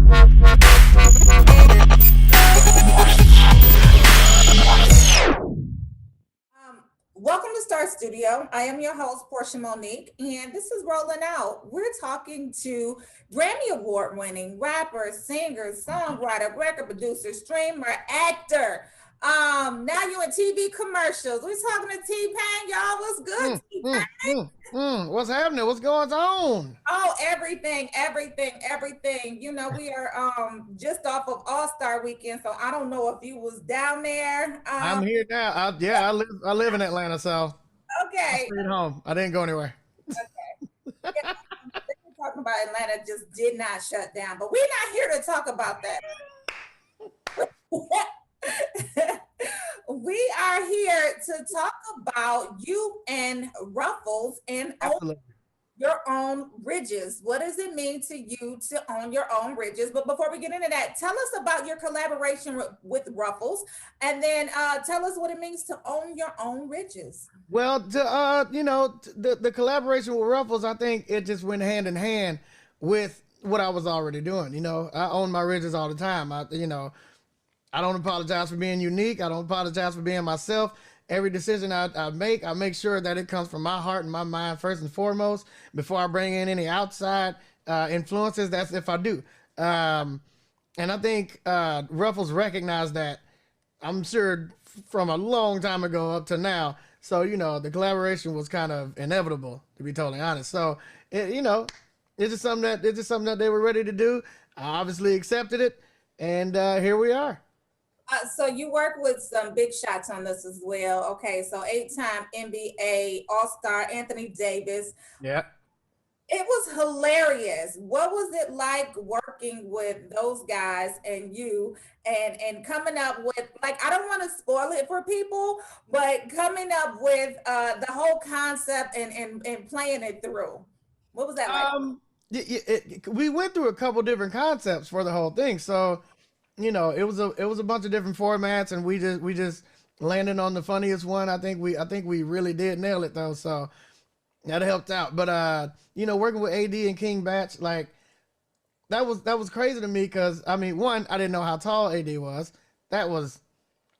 Welcome to Star Studio. I am your host, Porsha Monique, and this is Rolling Out. We're talking to Grammy Award-winning rapper, singer, songwriter, record producer, streamer, actor. Now you in TV commercials. We're talking to T-Pain, y'all. What's good, T-Pain? What's happening? What's going on? Oh, everything. You know, we are just off of All-Star weekend, so I don't know if you was down there. I'm here now. I live in Atlanta, so I Okay. stayed home. I didn't go anywhere. Okay. Yeah, talking about Atlanta just did not shut down, but we're not here to talk about that. We are here to talk about you and Ruffles and Absolutely. your own ridges. What does it mean to you to own your own ridges? But before we get into that, tell us about your collaboration with Ruffles, and then tell us what it means to own your own ridges. Well, the collaboration with Ruffles, I think it just went hand in hand with what I was already doing. I own my ridges all the time. I don't apologize for being unique. I don't apologize for being myself. Every decision I make sure that it comes from my heart and my mind first and foremost before I bring in any outside influences. That's if I do. And I think Ruffles recognized that, I'm sure, from a long time ago up to now. So, the collaboration was kind of inevitable, to be totally honest. So, it's just something that they were ready to do. I obviously accepted it, and here we are. So you work with some big shots on this as well. Okay, so eight-time NBA All-Star Anthony Davis. Yeah. It was hilarious. What was it like working with those guys and you and coming up with, like, I don't want to spoil it for people, but coming up with the whole concept and playing it through. What was that like? We went through a couple different concepts for the whole thing. So, it was a bunch of different formats, and we just landed on the funniest one. I think we really did nail it though. So that helped out. But working with AD and King Bach, like, that was crazy to me because, I mean, one, I didn't know how tall AD was. That was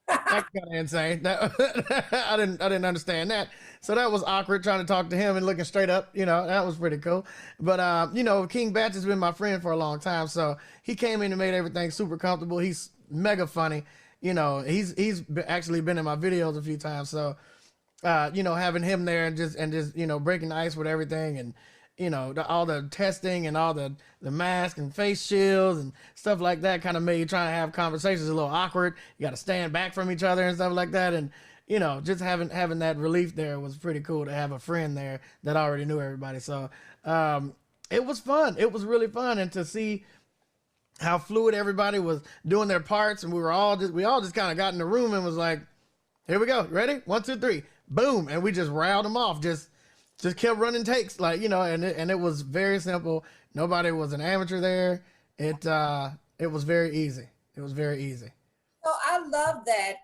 that's kind of insane. I didn't understand that. So that was awkward trying to talk to him and looking straight up. That was pretty cool. But King Batch has been my friend for a long time, so he came in and made everything super comfortable. He's mega funny. He's actually been in my videos a few times. So having him there and just breaking the ice with everything, and all the testing and all the mask and face shields and stuff like that kind of made trying to have conversations a little awkward. You got to stand back from each other and stuff like that. And just having that relief there was pretty cool to have a friend there that already knew everybody. So it was fun. It was really fun, and to see how fluid everybody was doing their parts, and we all just kind of got in the room and was like, here we go, ready, 1 2 3, boom, and we just riled them off, just kept running takes, like, and it was very simple. Nobody was an amateur there. It was very easy. It was very easy. So I love that.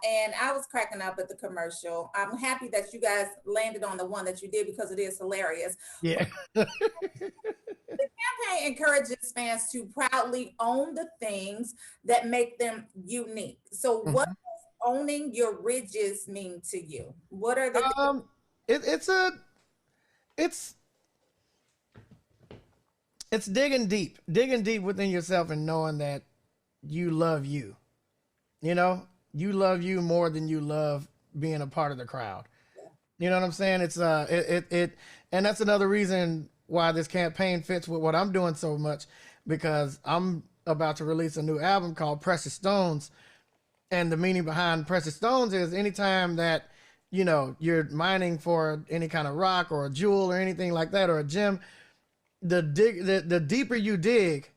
And I was cracking up at the commercial. I'm happy that you guys landed on the one that you did because it is hilarious. Yeah. The campaign encourages fans to proudly own the things that make them unique. So what Mhm. does owning your ridges mean to you? What are the It, it's a it's it's digging deep within yourself and knowing that you love you. You love you more than you love being a part of the crowd. You know what I'm saying? And that's another reason why this campaign fits with what I'm doing so much, because I'm about to release a new album called Precious Stones, and the meaning behind Precious Stones is anytime that you're mining for any kind of rock or a jewel or anything like that, or a gem, the deeper you dig,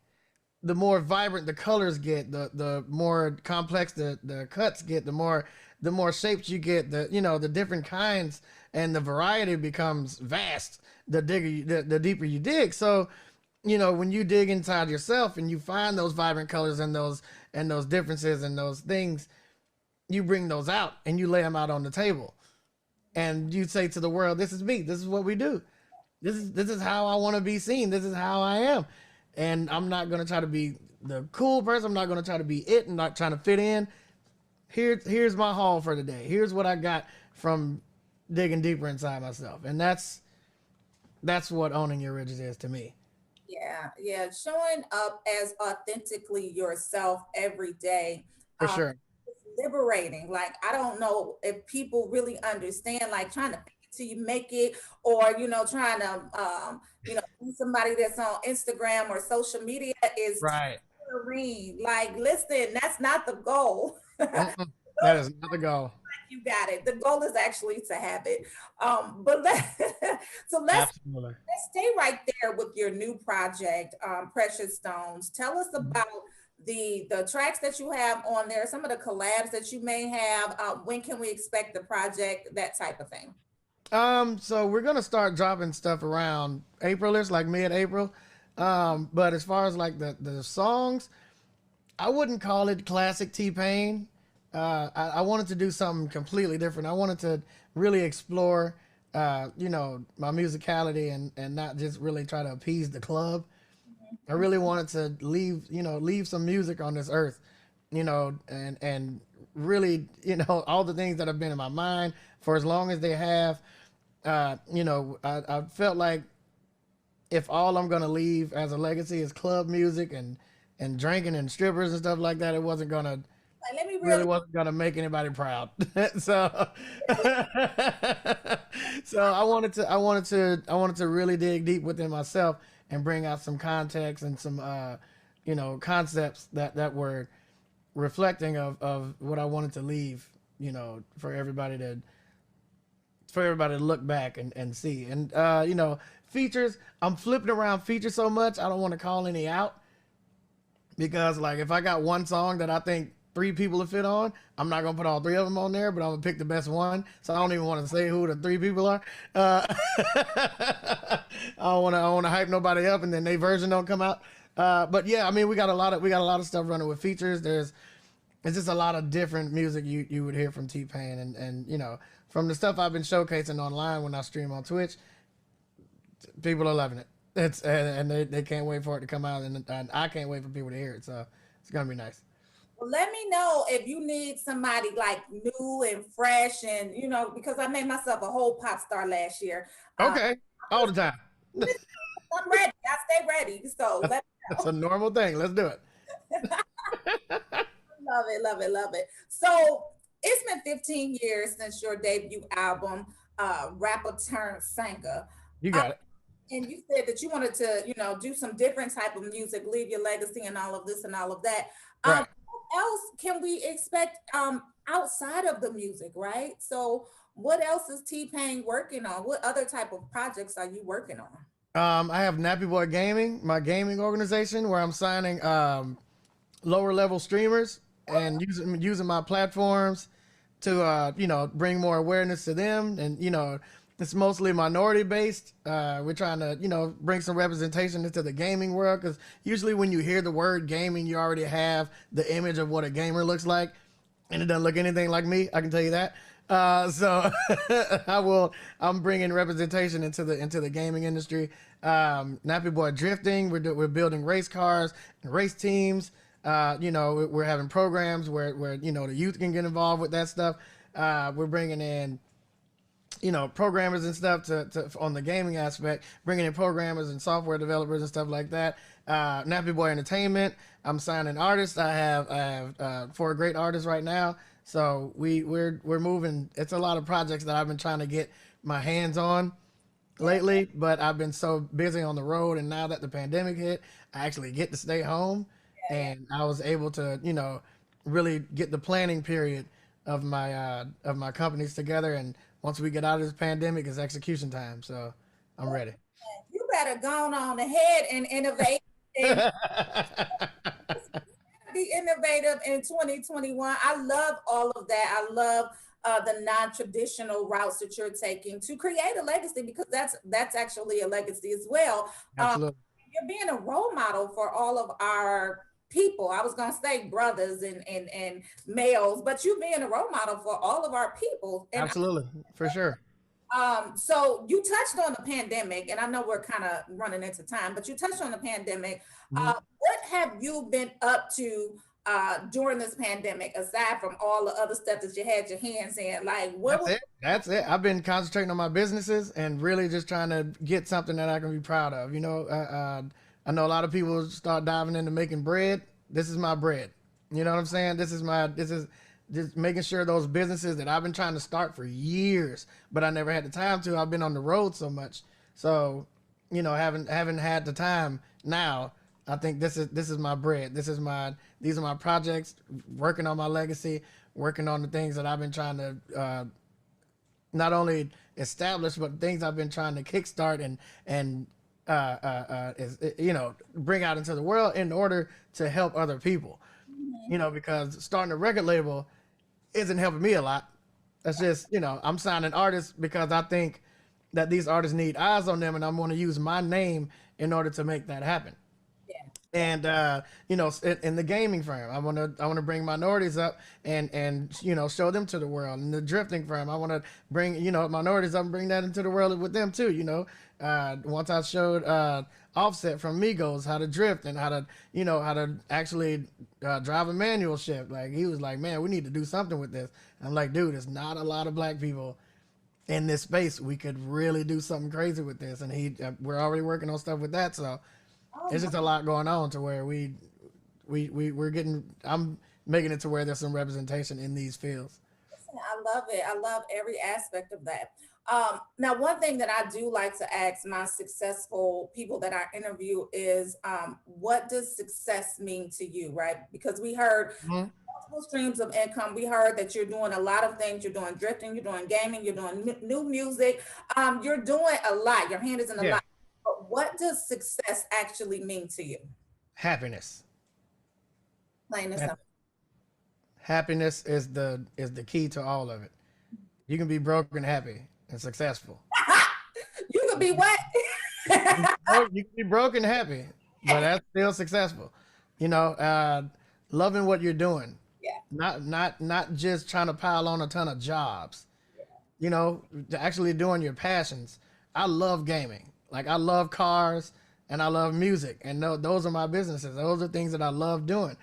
the more vibrant the colors get, the more complex the cuts get, the more shapes you get, the different kinds, and the variety becomes vast the deeper you dig. So when you dig inside yourself and you find those vibrant colors and those differences and those things, you bring those out and you lay them out on the table, and you say to the world, this is me, this is what we do, this is how I want to be seen, this is how I am. And I'm not going to try to be the cool person. I'm not gonna try to be it and not trying to fit in. Here's my haul for the day. Here's what I got from digging deeper inside myself, and that's what owning your riches is to me. Yeah, yeah. Showing up as authentically yourself every day. For Um, sure. it's liberating. Like, I don't know if people really understand, like trying to fake it till you make it, or trying to be somebody that's on Instagram or social media is Right. tambourine. Like, listen, that's not the goal. Mm-mm. That is not the goal. You got it. The goal is actually to have it. But so Absolutely. let's stay right there with your new project, Precious Stones. Tell us about the tracks that you have on there, some of the collabs that you may have. When can we expect the project? That type of thing. So we're gonna start dropping stuff around Aprilish, like mid-April. But as far as like the songs, I wouldn't call it classic T-Pain. I wanted to do something completely different. I wanted to really explore, my musicality and not just really try to appease the club. I really wanted to leave some music on this earth, and really, all the things that have been in my mind for as long as they have. I felt like if all I'm gonna leave as a legacy is club music and drinking and strippers and stuff like that, it wasn't gonna Like, let me really really wasn't gonna make anybody proud. so so I wanted to really dig deep within myself and bring out some context and some concepts that were reflecting of what I wanted to leave, for everybody to look back and see. And features, I'm flipping around features so much I don't want to call any out, because like if I got one song that I think three people to fit on, I'm not gonna put all three of them on there, but I'm gonna pick the best one. So I don't even want to say who the three people are. I don't want to hype nobody up and then their version don't come out. But yeah, I mean we got a lot of stuff running with features. It's just a lot of different music you would hear from T-Pain, and from the stuff I've been showcasing online when I stream on Twitch, people are loving it. And they can't wait for it to come out, and I can't wait for people to hear it. So it's gonna be nice. Well, let me know if you need somebody like new and fresh, and because I made myself a whole pop star last year. Okay, all the time. I'm ready. I stay ready. So let me That's know. a normal thing. Let's do it. Love it, love it, love it. So it's been 15 years since your debut album, rapper turned singer. You Uh, got it. and you said that you wanted to, do some different type of music, leave your legacy and all of this and all of that. Right. What else can we expect outside of the music, right? So what else is T-Pain working on? What other type of projects are you working on? I have Nappy Boy Gaming, my gaming organization, where I'm signing lower level streamers and using my platforms to bring more awareness to them. And it's mostly minority based. We're trying to bring some representation into the gaming world, because usually when you hear the word gaming, you already have the image of what a gamer looks like, and it doesn't look anything like me. I can tell you that. So I'm bringing representation into the gaming industry. Nappy Boy Drifting. We're building race cars and race teams. We're having programs where the youth can get involved with that stuff. We're bringing in programmers and stuff to on the gaming aspect, bringing in programmers and software developers and stuff like that. Nappy Boy Entertainment. I'm signing artists. I have 4 great artists right now. So we're moving. It's a lot of projects that I've been trying to get my hands on lately, but I've been so busy on the road, and now that the pandemic hit, I actually get to stay home, and I was able to really get the planning period of my companies together. And once we get out of this pandemic, it's execution time. So I'm ready. You better go on ahead and innovate and be innovative in 2021. I love all of that. I love the non-traditional routes that you're taking to create a legacy, because that's actually a legacy as well. Absolutely. You're being a role model for all of our people. I was gonna say brothers and males, but you being a role model for all of our people. And Absolutely, for sure. So you touched on the pandemic, and I know we're kind of running into time, but you touched on the pandemic. Mhm. What have you been up to during this pandemic, aside from all the other stuff that you had your hands in? Like, what That's was it. That's it. I've been concentrating on my businesses and really just trying to get something that I can be proud of. I know a lot of people start diving into making bread. This is my bread. You know what I'm saying? This is just making sure those businesses that I've been trying to start for years, but I never had the time to. I've been on the road so much. So, haven't had the time now. I think this is my bread. These are my projects, working on my legacy, working on the things that I've been trying to not only establish, but things I've been trying to kickstart and bring out into the world in order to help other people. Because starting a record label isn't helping me a lot. That's just, I'm signing artists because I think that these artists need eyes on them, and I'm going to use my name in order to make that happen. yeah. And in the gaming firm, I want to bring minorities up and show them to the world. In the drifting firm, I want to bring minorities up and bring that into the world with them too. Once I showed Offset from Migos how to drift and how to actually drive a manual shift. Like, he was like, man, we need to do something with this. And I'm like, dude, there's not a lot of black people in this space. We could really do something crazy with this. And we're already working on stuff with that. So Oh, there's just a lot going on to where we're getting. I'm making it to where there's some representation in these fields. I love it. I love every aspect of that. Now, one thing that I do like to ask my successful people that I interview is, what does success mean to you, right? Because we heard Mhm. multiple streams of income. We heard that you're doing a lot of things. You're doing drifting, you're doing gaming, you're doing new music. You're doing a lot. Your hand is in a Yeah, lot. But what does success actually mean to you? happiness. Plain and Ha- simple. Happiness is the key to all of it. You can be broke and happy and successful. You could be what? You can be broke and happy, but that's still successful. You know, loving what you're doing, Yeah. not just trying to pile on a ton of jobs. Actually doing your passions. I love gaming. Like, I love cars and I love music, and those are my businesses. Those are things that I love doing.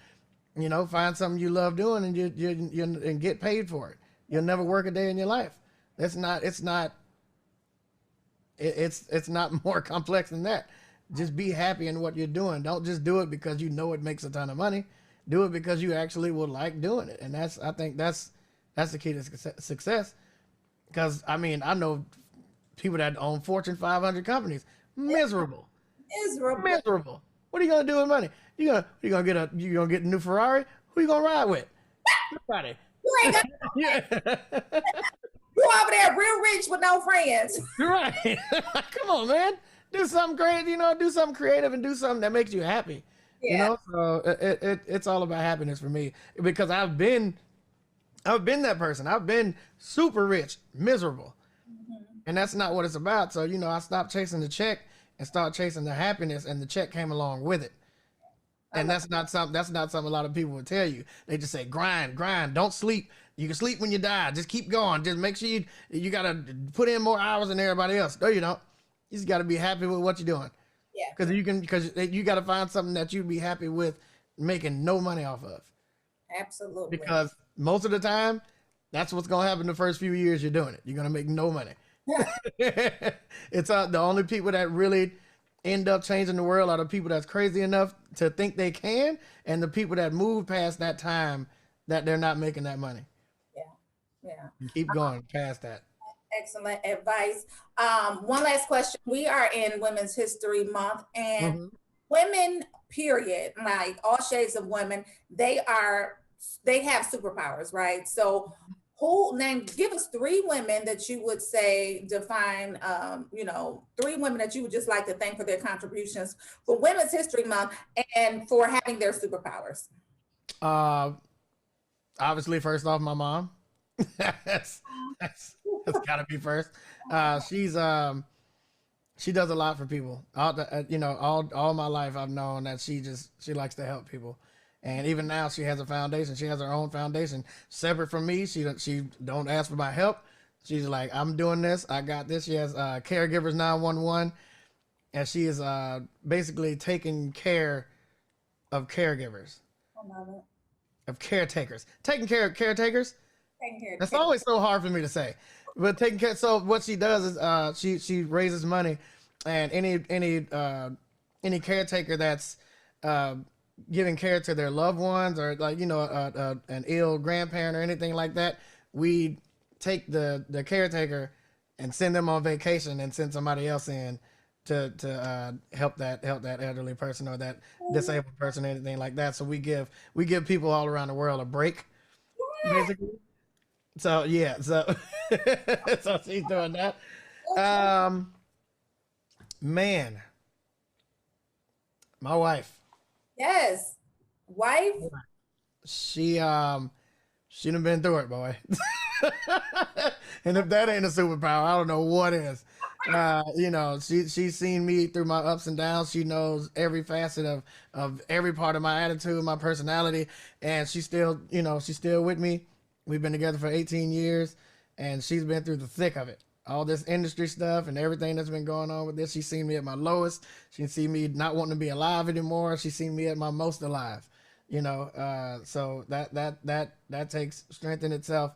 Find something you love doing and you and get paid for it. You'll never work a day in your life. It's not more complex than that. Just be happy in what you're doing. Don't just do it because you know it makes a ton of money. Do it because you actually would like doing it, and I think that's the key to success. Because I mean, I know people that own Fortune 500 companies, miserable, Miserable. miserable. What are you gonna do with money? You gonna get a new Ferrari? Who you gonna ride with? Nobody. You ain't got Yeah. you over there real rich with no friends. Right. Come on, man. Do something great, do something creative and do something that makes you happy. Yeah. So it's all about happiness for me, because I've been that person. I've been super rich, miserable. Mhm. And that's not what it's about. So, I stopped chasing the check and started chasing the happiness, and the check came along with it. I And love that's not something a lot of people would tell you. They just say grind, grind, don't sleep. You can sleep when you die. Just keep going. Just make sure you gotta put in more hours than everybody else. No, you don't. You just gotta be happy with what you're doing. yeah. Because you gotta find something that you'd be happy with making no money off of. Absolutely. Because most of the time, that's what's gonna happen the first few years you're doing it. You're gonna make no money. It's the only people that really end up changing the world are the people that's crazy enough to think they can, and the people that move past that time that they're not making that money. Yeah. Yeah. Keep going past that. Excellent advice. One last question. We are in Women's History Month, and Hmm. women, period, like all shades of women, they have superpowers, right? So give us three women that you would say define, three women that you would just like to thank for their contributions for Women's History Month and for having their superpowers. Uh, Obviously, first off, my mom. that's that's that's gotta be first. She does a lot for people. All my life I've known that she likes to help people, and even now she has a foundation. She has her own foundation separate from me. She don't ask for my help. She's like, I'm doing this. I got this. She has Caregivers 911, and she is basically taking care of caregivers, I love it. of caretakers, taking care of caretakers. Taking care of That's kids. always so hard for me to say. But taking care. So what she does is she raises money, and any caretaker that's giving care to their loved ones, or like an ill grandparent or anything like that, we take the caretaker and send them on vacation and send somebody else in to help that elderly person or that disabled person or anything like that. So we give people all around the world a break, basically. So yeah, so so she's doing that. Man, my wife, Yes. Wife. she done been through it, boy. And if that ain't a superpower, I don't know what is. She's seen me through my ups and downs. She knows every facet of every part of my attitude, my personality, and she's still with me. We've been together for 18 years, and she's been through the thick of it. All this industry stuff and everything that's been going on with this. She's seen me at my lowest. She's seen me not wanting to be alive anymore. She's seen me at my most alive. So that takes strength in itself,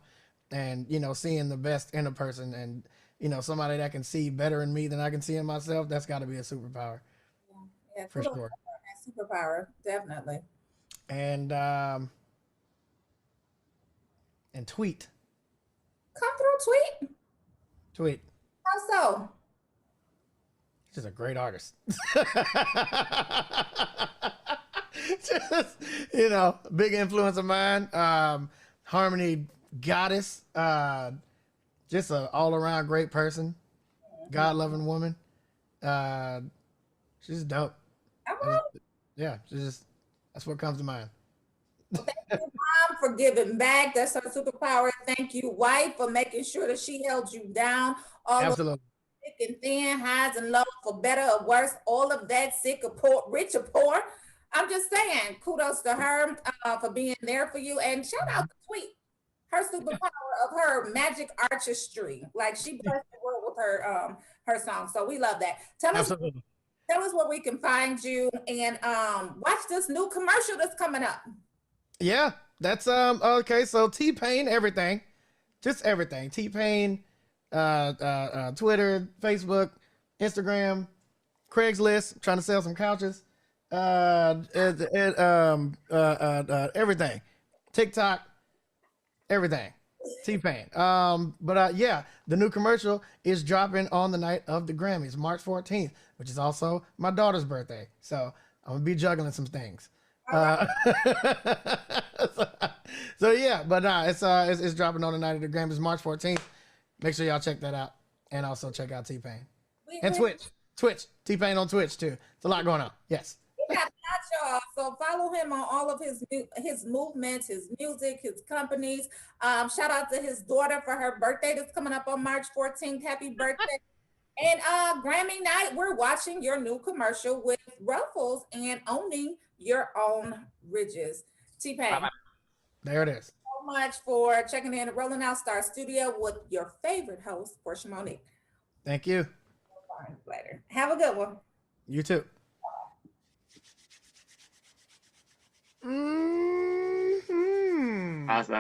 and seeing the best in a person, and somebody that can see better in me than I can see in myself. That's got to be a superpower, Yeah, for sure. superpower, definitely. And tweet. Come through, tweet. How so? She's a great artist. Just, big influence of mine. Harmony goddess. Just an all-around great person. God-loving woman. She's dope. Yeah, that's what comes to mind. Thank you, Mom, for giving back. That's her superpower. Thank you, wife, for making sure that she held you down. All Absolutely. of thick and thin, highs and lows, for better or worse, all of that, sick or poor, rich or poor. I'm just saying, kudos to her for being there for you. And shout out to Tweet, her superpower of her magic artistry. Like, she blessed the world with her song. So we love that. Tell us where we can find you, and watch this new commercial that's coming up. Yeah, that's okay. So T-Pain, everything, just everything. T-Pain, Twitter, Facebook, Instagram, Craigslist. Trying to sell some couches. Everything. TikTok, everything. T-Pain. Yeah, the new commercial is dropping on the night of the Grammys, March 14th, which is also my daughter's birthday. So I'm gonna be juggling some things. So yeah, but it's dropping on the night of the Grammys, March 14th. Make sure y'all check that out, and also check out T-Pain and Twitch. T-Pain on Twitch too. It's a lot going on. Yes. Y'all. So follow him on all of his movements, his music, his companies. Shout out to his daughter for her birthday that's coming up on March 14th. Happy birthday. And Grammy night, we're watching your new commercial with Ruffles and owning your own ridges. T-Pain. There it is. So much for checking in at Rolling Out Star Studio with your favorite host, Porsha Monique. Thank you. Later. Have a good one. You too. Mm-hmm. Awesome.